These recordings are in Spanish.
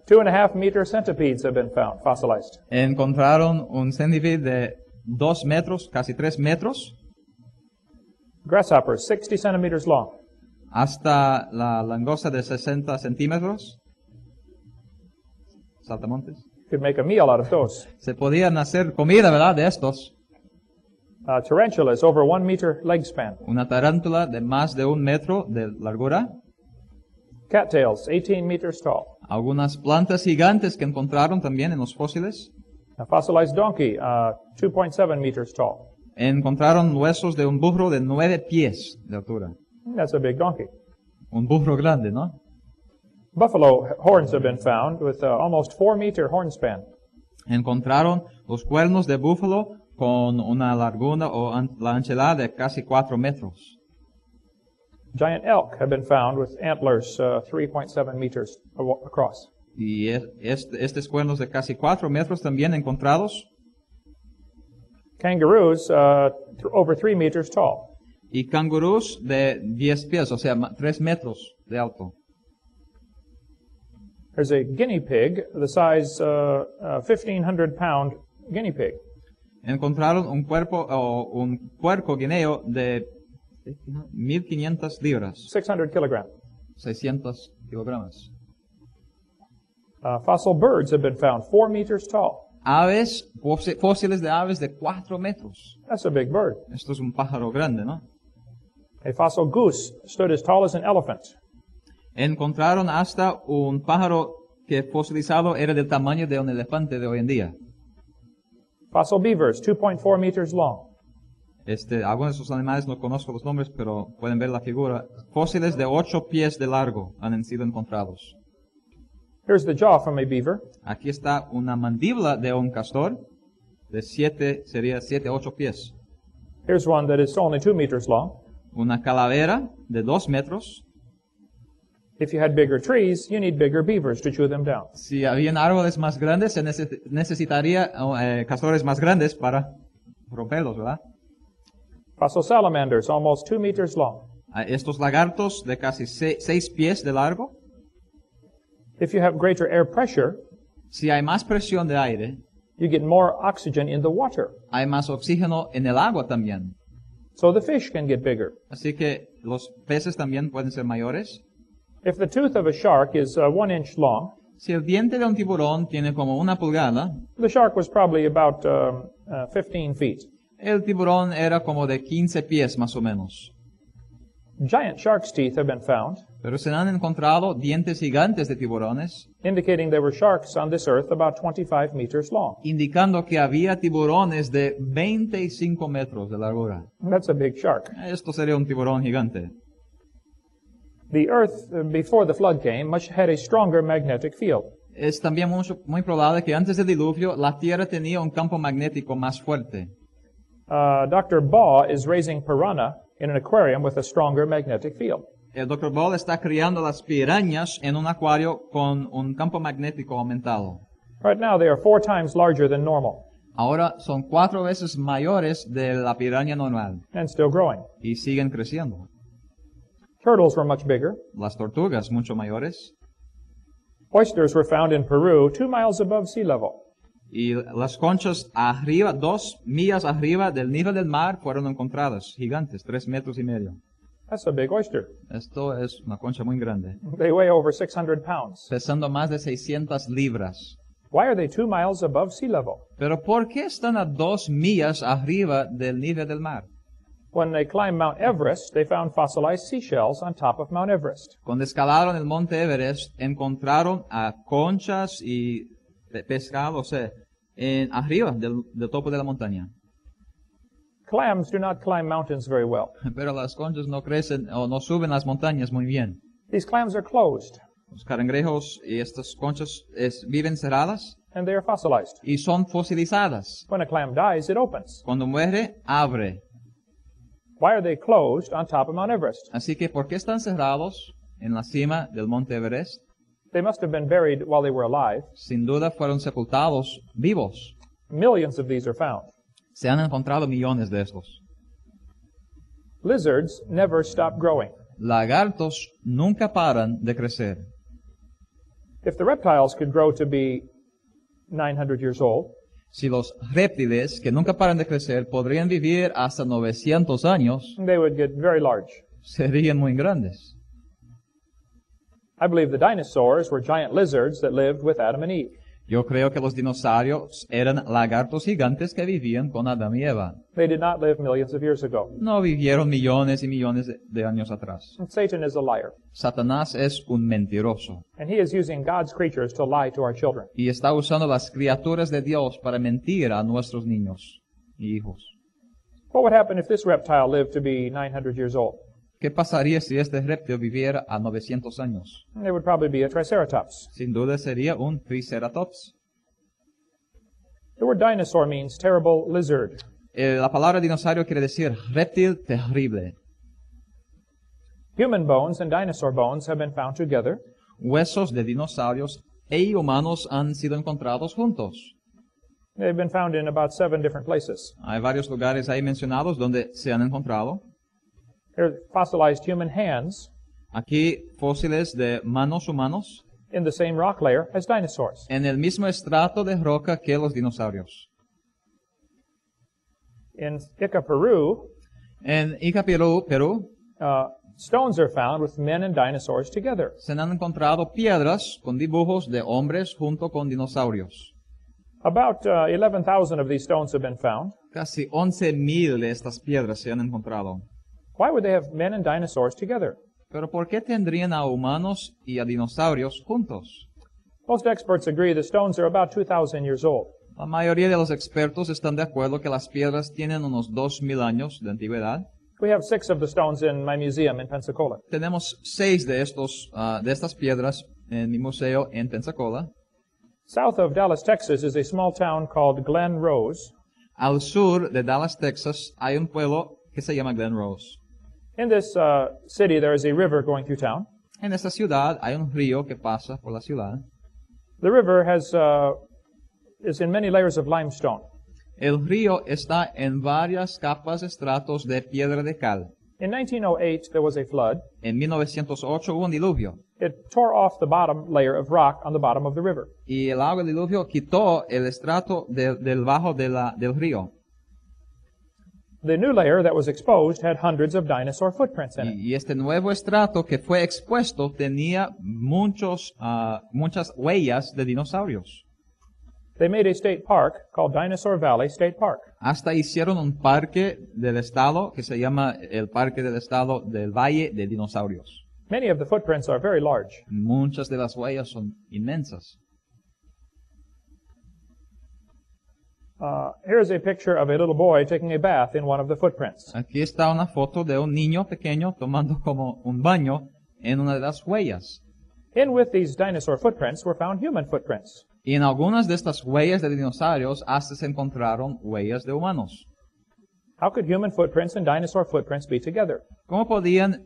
2.5-meter centipedes have been found, fossilized. Encontraron un centipede de 2 metros, casi 3 metros, Grasshoppers, 60 centimeters long. hasta la langosta de 60 centímetros. Saltamontes. Could make a meal out of those. Se podían hacer comida, ¿verdad? De estos. Tarantulas, over 1 meter leg span. Una tarántula de más de 1 metro de largura. Cattails, 18 meters tall. Algunas plantas gigantes que encontraron también en los fósiles. A fossilized donkey, 2.7 meters tall. Encontraron huesos de un burro de 9 pies de altura. That's a big donkey. Un burro grande, ¿no? Buffalo horns have been found with almost 4-meter horn span. Encontraron los cuernos de búfalo con una largura o la anchura de casi 4 metros. Giant elk have been found with antlers 3.7 meters across. Y estos cuernos de casi 4 metros también encontrados. Kangaroos, over 3 meters tall. Y cangurús de 10 pies, o sea, 3 metros de alto. There's a guinea pig, the size 1,500-pound guinea pig. Encontraron un puerco guineo de 1,500 libras, 600 kilograms. 600 kilogramos. Fossil birds have been found 4 meters tall. Aves, fósiles de aves de 4 metros. That's a big bird. Esto es un pájaro grande, ¿no? A fossil goose stood as tall as an elephant. Encontraron hasta un pájaro que fosilizado era del tamaño de un elefante de hoy en día. Fossil beavers, 2.4 meters long. Algunos de esos animales no conozco los nombres, pero pueden ver la figura. Fósiles de 8 pies de largo han sido encontrados. Here's the jaw from a beaver. Aquí está una mandíbula de un castor de 8 pies. Here's one that is only 2 meters long. Una calavera de 2 metros. If you had bigger trees, you need bigger beavers to chew them down. Si habían árboles más grandes, se necesitaría castores más grandes para romperlos, ¿verdad? Fossil salamanders, almost 2 meters long. Estos lagartos de casi 6 pies de largo. If you have greater air pressure, si hay más presión de aire, you get more oxygen in the water. Hay más oxígeno en el agua también. So the fish can get bigger. Así que los peces también pueden ser mayores. If the tooth of a shark is 1 inch long, si el diente de un tiburón tiene como 1 pulgada, the shark was probably about 15 feet. El tiburón era como de 15 pies más o menos. Giant shark's teeth have been found, pero se han encontrado dientes gigantes de tiburones, indicating there were sharks on this earth about 25 meters long. Indicando que había tiburones de 25 metros de largura. That's a big shark. Esto sería un tiburón gigante. The earth, before the flood came, had a stronger magnetic field. Es también muy probable que antes del diluvio la Tierra tenía un campo magnético más fuerte. Dr. Baugh is raising piranha in an aquarium with a stronger magnetic field. El Dr. Ball está criando las pirañas en un acuario con un campo magnético aumentado. Right now they are 4 times larger than normal. Ahora son 4 veces mayores de la piraña normal. And still growing. Y siguen creciendo. Turtles were much bigger. Las tortugas mucho mayores. Oysters were found in Peru 2 miles above sea level. Y las conchas arriba, 2 millas arriba del nivel del mar fueron encontradas, gigantes, 3 metros y medio. That's a big oyster. Esto es una concha muy grande. They weigh over 600 pounds. Pesando más de 600 libras. Why are they 2 miles above sea level? Pero ¿por qué están a 2 millas arriba del nivel del mar? When they climbed Mount Everest, they found fossilized seashells on top of Mount Everest. Cuando escalaron el monte Everest, encontraron a conchas y pescado, o sea, arriba del topo de la montaña. Clams do not climb mountains very well. Pero las conchas no crecen o no suben las montañas muy bien. These clams are closed. Los cangrejos y estas conchas viven cerradas. And they are fossilized. Y son fosilizadas. When a clam dies, it opens. Cuando muere, abre. Why are they closed on top of Mount Everest? Así que, ¿por qué están cerrados en la cima del monte Everest? They must have been buried while they were alive. Sin duda fueron sepultados vivos. Millions of these are found. Se han encontrado millones de estos. Lizards never stop growing. lagartos nunca paran de crecer. If the reptiles could grow to be 900 years old, Si los reptiles, que nunca paran de crecer, podrían vivir hasta 900 años, they would get very large. serían muy grandes. I believe the dinosaurs were giant lizards that lived with Adam and Eve. Yo creo que los dinosaurios eran lagartos gigantes que vivían con Adán y Eva. They did not live millions of years ago. No vivieron millones y millones de años atrás. And Satan is a liar. Satanás es un mentiroso And he is using God's creatures to lie to our children. y está usando las criaturas de Dios para mentir a nuestros niños y hijos. What would happen if this reptile lived to be 900 years old? ¿Qué pasaría si este reptil viviera a 900 años? It would probably be a triceratops. Sin duda sería un triceratops. The word dinosaur means terrible lizard. La palabra dinosaurio quiere decir reptil terrible. Human bones and dinosaur bones have been found together. Huesos de dinosaurios y humanos han sido encontrados juntos. They've been found in about 7 different places. Hay varios lugares ahí mencionados donde se han encontrado. There are fossilized human hands Aquí fósiles de manos humanos in the same rock layer as dinosaurs. en el mismo estrato de roca que los dinosaurios. In Ica, Peru, En Ica, Perú, stones are found with men and dinosaurs together. se han encontrado piedras con dibujos de hombres junto con dinosaurios. About 11,000 of these stones have been found. Casi 11,000 de estas piedras se han encontrado. Why would they have men and dinosaurs together? Pero ¿por qué tendrían a humanos y a dinosaurios juntos? Most experts agree the stones are about 2,000 years old. La mayoría de los expertos están de acuerdo que las piedras tienen unos 2,000 años de antigüedad. We have 6 of the stones in my museum in Pensacola. Tenemos 6 de estas piedras en mi museo en Pensacola. South of Dallas, Texas is a small town called Glen Rose. Al sur de Dallas, Texas, hay un pueblo que se llama Glen Rose. In this city, there is a river going through town. En esta ciudad hay un río que pasa por la ciudad. The river is in many layers of limestone. El río está en varias capas estratos de piedra de cal. In 1908, there was a flood. En 1908 hubo un diluvio It tore off the bottom layer of rock on the bottom of the river. y el agua del diluvio quitó el estrato del bajo del río. The new layer that was exposed had hundreds of dinosaur footprints in it. Y este nuevo estrato que fue expuesto tenía muchas huellas de dinosaurios. They made a state park called Dinosaur Valley State Park. Hasta hicieron un parque del estado que se llama el Parque del Estado del Valle de Dinosaurios. Many of the footprints are very large. Muchas de las huellas son inmensas. Here's a picture of a little boy taking a bath in one of the footprints. Aquí está una foto de un niño pequeño tomando como un baño en una de las huellas. In with these dinosaur footprints were found human footprints. Y en algunas de estas huellas de dinosaurios hasta se encontraron huellas de humanos. How could human footprints and dinosaur footprints be together? ¿Cómo podían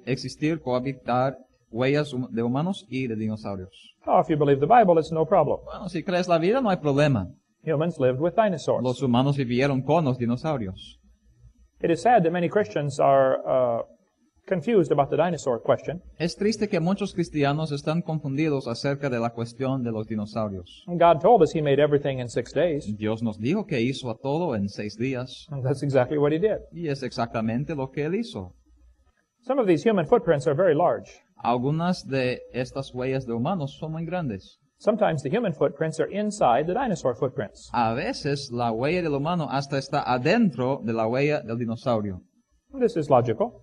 cohabitar huellas de humanos y de dinosaurios? Oh, if you believe the Bible, it's no problem. Bueno, si crees la vida no hay problema. Humans lived with dinosaurs. Los humanos vivieron con los dinosaurios. It is sad that many Christians are confused about the dinosaur question. Es triste que muchos cristianos están confundidos acerca de la cuestión de los dinosaurios. God told us He made everything in 6 days, Dios nos dijo que hizo a todo en 6 días. and that's exactly what He did. Y es exactamente lo que Él hizo. Some of these human footprints are very large. Algunas de estas huellas de humanos son muy grandes. Sometimes the human footprints are inside the dinosaur footprints. A veces la huella del humano hasta está adentro de la huella del dinosaurio. This is logical.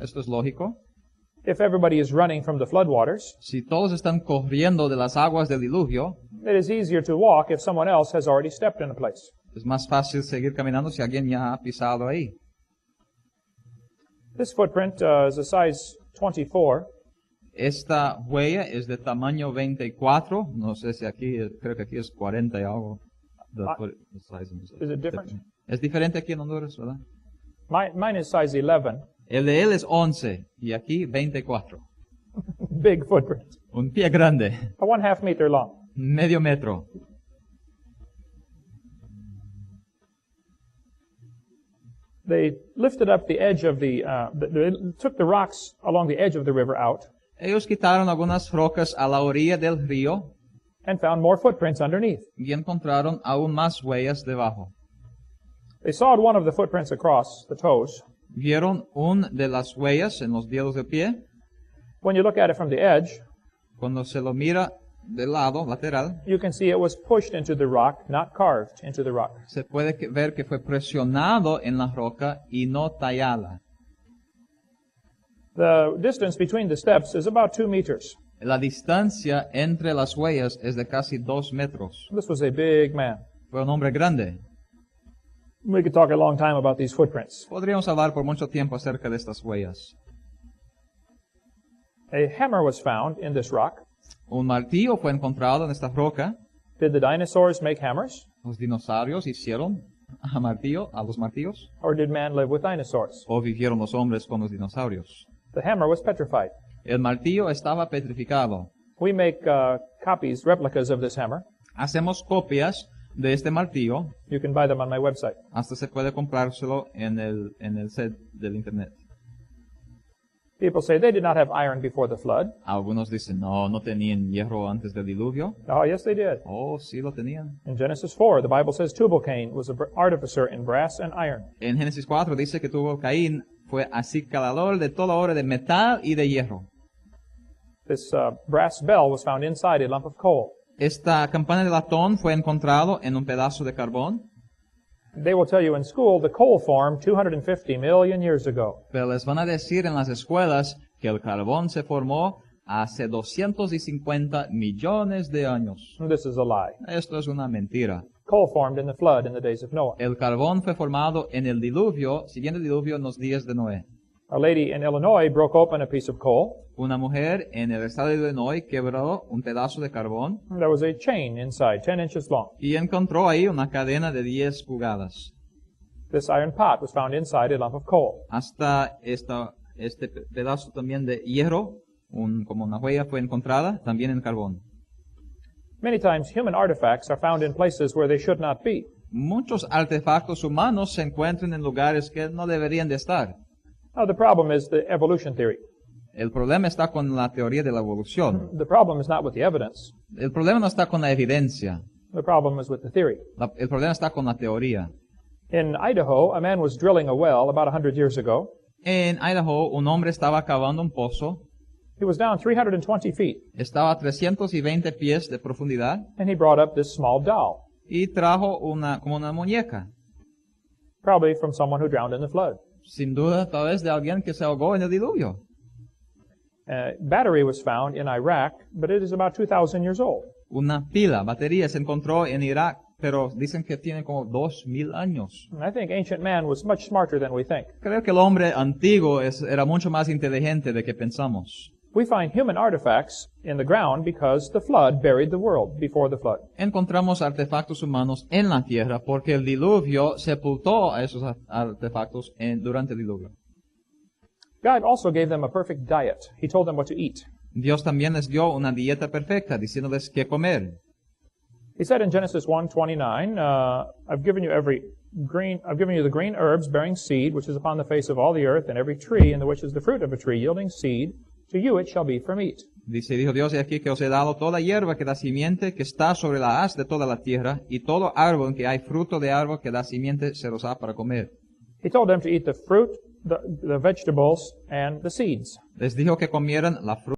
Esto es lógico. If everybody is running from the floodwaters, Si todos están corriendo de las aguas del diluvio, it is easier to walk if someone else has already stepped in a place. es más fácil seguir caminando si alguien ya ha pisado ahí. This footprint is a size 24. Esta huella es de tamaño 24. No sé si aquí, creo que aquí es 40 y algo. Is it different? Es diferente aquí en Honduras, ¿verdad? Mine is size 11. El de él es 11 y aquí 24. Big footprint. Un pie grande, 1/2 meter long. medio metro. They lifted up the edge of they took the rocks along the edge of the river out Ellos quitaron algunas rocas a la orilla del río and found more footprints underneath. y encontraron aún más huellas debajo. They sawed one of the footprints across the toes. Vieron un de las huellas en los dedos del pie. When you look at it from the edge, Cuando se lo mira del lado lateral, you can see it was pushed into the rock, not carved into the rock. se puede ver que fue presionado en la roca y no tallada. The distance between the steps is about 2 meters. La distancia entre las huellas es de casi 2 metros. This was a big man. Fue un hombre grande. We could talk a long time about these footprints. Podríamos hablar por mucho tiempo acerca de estas huellas. A hammer was found in this rock. Un martillo fue encontrado en esta roca. Did the dinosaurs make hammers? Los dinosaurios hicieron a los martillos. Or did man live with dinosaurs? ¿O vivieron los hombres con los dinosaurios? The hammer was petrified. El martillo estaba petrificado. We make copies, replicas of this hammer. Hacemos copias de este martillo. You can buy them on my website. Hasta se puede comprárselo en el set del internet. People say they did not have iron before the flood. Algunos dicen, no tenían hierro antes del diluvio. Oh, yes, they did. Oh, sí lo tenían. In Genesis 4, the Bible says Tubal-Cain was an artificer in brass and iron. En Génesis 4 dice que Caín fue acicalador de toda obra de metal y de hierro. This brass bell was found inside a lump of coal. Esta campana de latón fue encontrado en un pedazo de carbón. They will tell you in school the coal formed 250 million years ago. Pero les van a decir en las escuelas que el carbón se formó hace 250 millones de años. This is a lie. Esto es una mentira. Coal formed in the flood in the days of Noah. El carbón fue formado en el diluvio, siguiendo el diluvio en los días de Noé. A lady in Illinois broke open a piece of coal. Una mujer en el estado de Illinois quebró un pedazo de carbón There was a chain inside, 10 inches long. y encontró ahí una cadena de 10 pulgadas. This iron pot was found inside a lump of coal. Hasta este pedazo también de hierro, como una huella, fue encontrada también en carbón. Many times human artifacts are found in places where they should not be. Muchos artefactos humanos se encuentran en lugares que no deberían de estar. Now, the problem is the evolution theory. El problema está con la teoría de la evolución. The problem is not with the evidence. El problema no está con la evidencia. The problem is with the theory. El problema está con la teoría. In Idaho, a man was drilling a well about 100 years ago. En Idaho, un hombre estaba cavando un pozo. He was down 320 feet, Estaba a 320 pies de profundidad and he brought up this small doll, y trajo como una muñeca. probably from someone who drowned in the flood. Sin duda, tal vez de alguien que se ahogó en el diluvio. Battery was found in Iraq, but it is about 2,000 years old. Una batería se encontró en Irak, pero dicen que tiene como 2000 años. And I think ancient man was much smarter than we think. Creo que el hombre antiguo era mucho más inteligente de que pensamos. We find human artifacts in the ground because the flood buried the world before the flood. Encontramos artefactos humanos en la tierra porque el diluvio sepultó a esos artefactos durante el diluvio. God also gave them a perfect diet. He told them what to eat. Dios también les dio una dieta perfecta, diciéndoles qué comer. He said in Genesis 1:29, I've given you the green herbs bearing seed, which is upon the face of all the earth, and every tree in the which is the fruit of a tree yielding seed. To you it shall be for meat. Dijo Dios, y aquí que os he dado toda hierba que da simiente, que está sobre la haz de toda la tierra, y todo árbol en que hay fruto de árbol que da simiente se los da para comer. He told them to eat the fruit, the vegetables, and the seeds. Les dijo que comieran la fruta